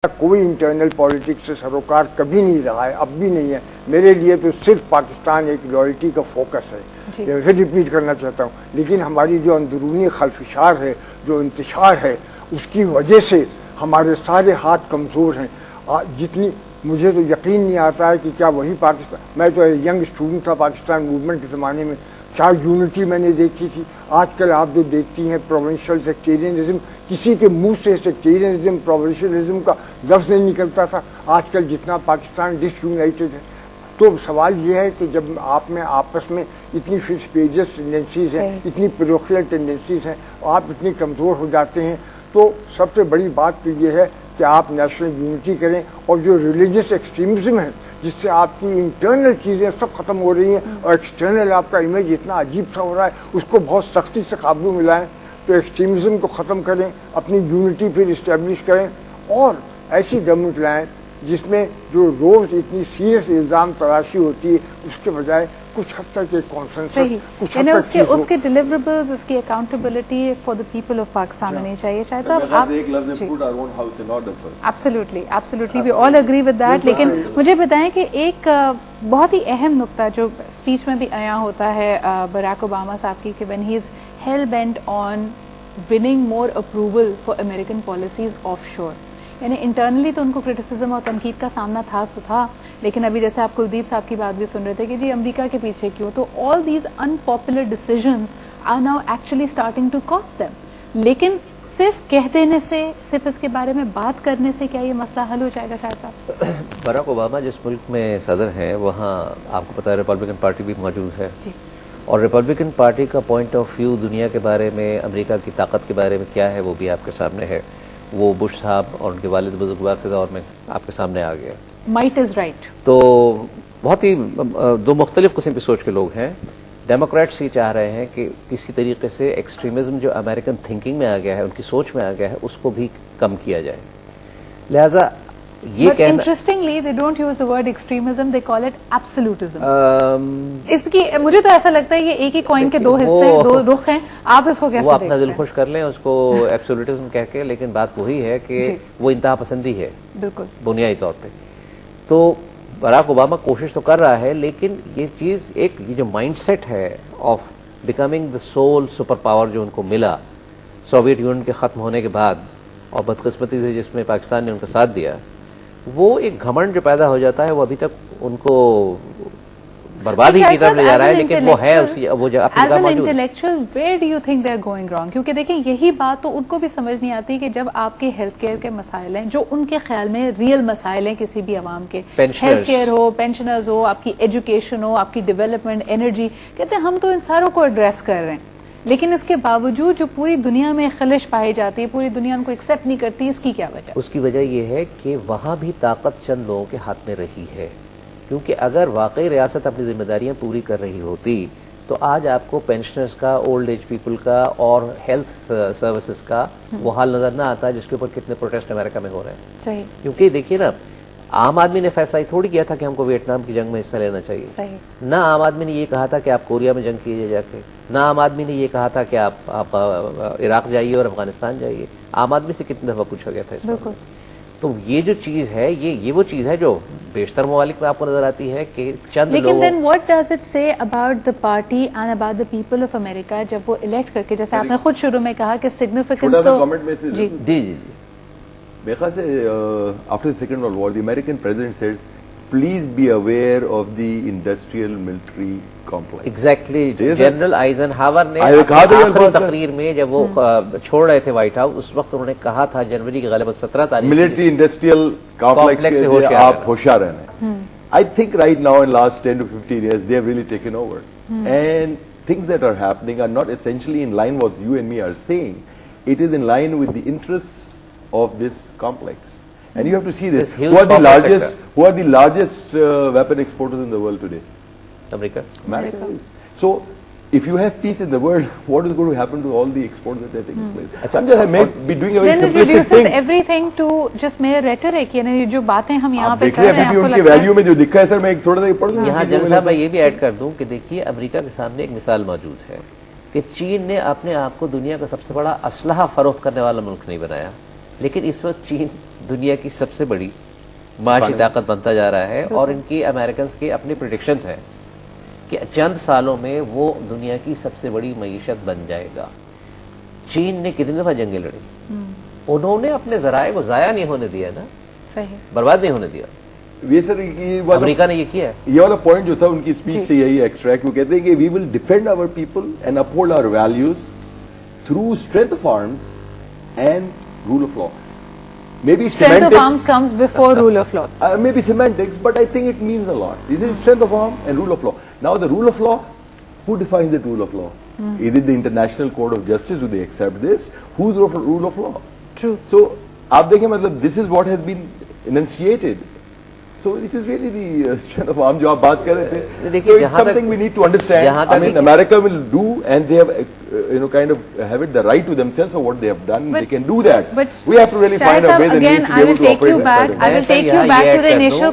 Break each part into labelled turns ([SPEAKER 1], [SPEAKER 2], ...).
[SPEAKER 1] کوئی internal politics سے سروکار کبھی نہیں رہا ہے، اب بھی نہیں ہے. میرے لیے تو صرف پاکستان ایک لائلٹی کا فوکس ہے. پھر ریپیٹ کرنا چاہتا ہوں، لیکن ہماری جو اندرونی خلفشار ہے، جو انتشار ہے، اس کی وجہ سے ہمارے سارے ہاتھ کمزور ہیں. جتنی مجھے تو یقین نہیں آتا ہے کہ کیا وہی پاکستان، میں تو ینگ اسٹوڈنٹ تھا پاکستان موومنٹ کے زمانے میں، کیا یونٹی میں نے دیکھی تھی. آج کل آپ جو دیکھتی ہیں پروونشل سیکٹیرینزم، کسی کے منہ سے سیکٹیرینزم پروونشلزم کا لفظ نہیں نکلتا تھا. آج کل جتنا پاکستان ڈس یونائٹڈ ہے. تو سوال یہ ہے کہ جب آپ میں آپس میں اتنی فسپیجس ٹینڈنسیز ہیں، اتنی پیروکیل ٹینڈنسیز ہیں، آپ اتنی کمزور ہو جاتے ہیں، تو سب سے بڑی بات تو یہ ہے کہ آپ نیشنل یونٹی کریں. اور جو ریلیجس ایکسٹریمزم ہے جس سے آپ کی انٹرنل چیزیں سب ختم ہو رہی ہیں اور ایکسٹرنل آپ کا امیج اتنا عجیب سا ہو رہا ہے، اس کو بہت سختی سے قابو میں لائیں. تو ایکسٹریمزم کو ختم کریں، اپنی یونٹی پھر اسٹیبلش کریں اور ایسی گورنمنٹ لائیں جس میں جو روز اتنی سیریس الزام تراشی ہوتی ہے اس کے بجائے کچھ حد تک ایک کانسنسس، کچھ حد تک
[SPEAKER 2] اس کے ڈیلیوریبلز، اس کی accountability for the people of Pakistan ہونی چاہیے. شاہد صاحب آپ absolutely we all agree with that. لیکن مجھے بتائیں کہ ایک بہت ہی اہم نقطہ جو اسپیچ میں بھی آیا ہوتا ہے براک اوباما صاحب کی، کہ when he is hell bent on winning more approval for American policies of sure. یعنی انٹرنلی تو ان کو کرٹیسزم اور تنقید کا سامنا تھا، لیکن ابھی جیسے آپ کلدیپ صاحب کی بات بھی سن رہے تھے کہ جی امریکہ کے پیچھے کیوں، تو all these unpopular decisions are now actually starting to cost them. لیکن صرف کہہ دینے سے، صرف اس کے بارے میں بات کرنے سے کیا یہ مسئلہ حل ہو جائے گا شاہد صاحب؟
[SPEAKER 3] براک اوباما جس ملک میں صدر ہیں وہاں آپ کو پتا ہے ریپبلکن پارٹی بھی موجود ہے، اور ریپبلکن پارٹی کا پوائنٹ آف ویو دنیا کے بارے میں، امریکہ کی طاقت کے بارے میں کیا ہے وہ بھی آپ کے سامنے ہے. وہ بش صاحب اور ان کے والد بزرگوار کے دور میں آپ کے سامنے آ گیا.
[SPEAKER 2] Might is right.
[SPEAKER 3] تو بہت ہی دو مختلف قسم کی سوچ کے لوگ ہیں. ڈیموکریٹس یہ چاہ رہے ہیں کہ کسی طریقے سے ایکسٹریمزم جو امریکن تھنکنگ میں آ گیا ہے، ان کی سوچ میں آ گیا ہے، اس کو بھی کم کیا جائے. لہذا یہ
[SPEAKER 2] But interestingly, they don't use the word extremism, they call it absolutism. اس کی مجھے تو ایسا لگتا ہے یہ ایک ہی کوائن کے دو حصے، دو رخ ہیں. آپ اس کو کیسے
[SPEAKER 3] وہ اپنا دل خوش کر لیں اس کو ایبسولوٹزم کہہ کے، لیکن بات وہی ہے کہ وہ انتہا پسندی ہے بالکل بنیادی طور پہ. تو براک اوباما کوشش تو کر رہا ہے، لیکن یہ چیز ایک یہ جو مائنڈ سیٹ ہے of becoming the civil super power جو ان کو ملا سوویت یونین کے ختم ہونے کے بعد، اور بدقسمتی سے جس میں پاکستان نے ان کا ساتھ دیا، وہ ایک گھمنڈ جو پیدا ہو جاتا ہے وہ ابھی تک ان کو برباد ہی کی طرف لے جا رہا ہے. لیکن وہ ہے اس کی وہ جو
[SPEAKER 2] as an intellectual where do you think they are going wrong? کیونکہ دیکھیں یہی بات تو ان کو بھی سمجھ نہیں آتی کہ جب آپ کے ہیلتھ کیئر کے مسائل ہیں جو ان کے خیال میں ریئل مسائل ہیں کسی بھی عوام کے، ہیلتھ کیئر ہو، پینشنرز ہو، آپ کی ایجوکیشن ہو، آپ کی ڈیولپمنٹ، انرجی، کہتے ہیں ہم تو ان ساروں کو ایڈریس کر رہے ہیں، لیکن اس کے باوجود جو پوری دنیا میں خلش پائی جاتی ہے، پوری دنیا ان کو ایکسیپٹ نہیں کرتی، اس کی کیا وجہ؟
[SPEAKER 3] اس کی وجہ یہ ہے کہ وہاں بھی طاقت چند لوگوں کے ہاتھ میں رہی ہے. کیونکہ اگر واقعی ریاست اپنی ذمہ داریاں پوری کر رہی ہوتی تو آج آپ کو پینشنرز کا، اولڈ ایج پیپل کا اور ہیلتھ سروسز کا وہ حال نظر نہ آتا جس کے اوپر کتنے پروٹیسٹ امریکہ میں ہو رہے ہیں.
[SPEAKER 2] صحیح.
[SPEAKER 3] کیونکہ دیکھیے نا، عام آدمی نے فیصلہ ہی تھوڑی کیا تھا کہ ہم کو ویتنام کی جنگ میں حصہ لینا چاہیے.
[SPEAKER 2] صحیح.
[SPEAKER 3] نہ عام آدمی نے یہ کہا تھا کہ آپ کوریا میں جنگ کیجیے جا کے، نہ عام آدمی نے یہ کہا تھا کہ آپ عراق جائیے اور افغانستان جائیے. عام آدمی سے کتنی دفعہ پوچھا گیا تھا اس بارے میں. تو یہ جو چیز ہے یہ وہ چیز ہے جو بیشتر ممالک میں آپ کو نظر آتی ہے کہ چند
[SPEAKER 2] لیکن then what does it say about the party and about the people of America جب وہ الیکٹ کر کے، جیسے آپ نے خود شروع میں کہا کہ سگنیفیکنس تو
[SPEAKER 3] جی جی
[SPEAKER 4] میرے خیال سے after second world war the American president said please be aware of the industrial military complex.
[SPEAKER 3] Exactly. General Eisenhower نے آخری تقریر میں جب وہ چھوڑ رہے تھے وائٹ ہاؤس، اس وقت انہوں نے کہا تھا جنوری کی غالباً 17 تاریخ،
[SPEAKER 4] ملٹری انڈسٹریل کمپلیکس سے آپ ہوشیار رہنا. I think right now in last 10 to 15 years they have really taken over, and things that are happening are not essentially in line what you and me are saying. It is in line with the interests of this complex. And you have to see this. Who are the largest weapon exporters in the world today?
[SPEAKER 3] America.
[SPEAKER 4] So if you have peace in the world, what is going to happen to all the exports that are taking place? I'm just be doing a very
[SPEAKER 2] simplistic thing. Then it reduces everything to just mere rhetoric. یعنی جو باتیں ہم یہاں پہ کر رہے ہیں، آپ کو
[SPEAKER 4] لگتا ہے ویلیو میں جو دکھا ہے. سر میں ایک تھوڑا سا پڑھ دوں
[SPEAKER 3] یہاں جنرل صاحب میں یہ بھی ایڈ کر دوں کہ دیکھیے امریکہ کے سامنے ایک مثال موجود ہے کہ چین نے اپنے آپ کو دنیا کا سب سے بڑا اسلحہ فروخت کرنے والا ملک نہیں بنایا، لیکن اس وقت چین دنیا کی سب سے بڑی معاشی طاقت بنتا جا رہا ہے, اور ان کی امریکنز کی اپنی پریڈکشنز ہیں کہ چند سالوں میں وہ دنیا کی سب سے بڑی معیشت بن جائے گا. چین نے کتنی دفعہ جنگیں لڑی, انہوں نے اپنے ذرائع کو ضائع نہیں ہونے دیا نا, برباد نہیں ہونے دیا. امریکہ نے یہ کیا ہے.
[SPEAKER 4] یہ والا پوائنٹ جو تھا ان کی اسپیچ سے یہی ایکسٹریکٹ, وہ کہتے ہیں کہ we will defend our people and uphold our values through strength of arms and rule of law. Maybe
[SPEAKER 2] strength of arms comes before rule of law.
[SPEAKER 4] Maybe semantics, but I think it means a lot. This is strength of arm and rule of law. Now the rule of law, who defines the rule of law? Is it the International Court of Justice? Do they accept this? Who's the rule of law?
[SPEAKER 2] True.
[SPEAKER 4] So, aap dekhen, matlab, this is what has been enunciated. So it is really the strength of arm jo aap baat kar rahe the. So it's something we need to understand. I mean, America will do, and they have, kind of have it the right to themselves of what they have done. They can do that. But we have to really find a way that we should be able to operate that.
[SPEAKER 2] I will take you back to the initial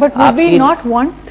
[SPEAKER 2] But would we not want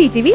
[SPEAKER 5] PTV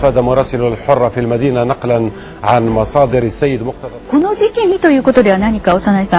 [SPEAKER 6] فاد مراسل الحرة في المدينة نقلا عن مصادر السيد مقتدى.
[SPEAKER 7] この事件にということでは何か幼いさん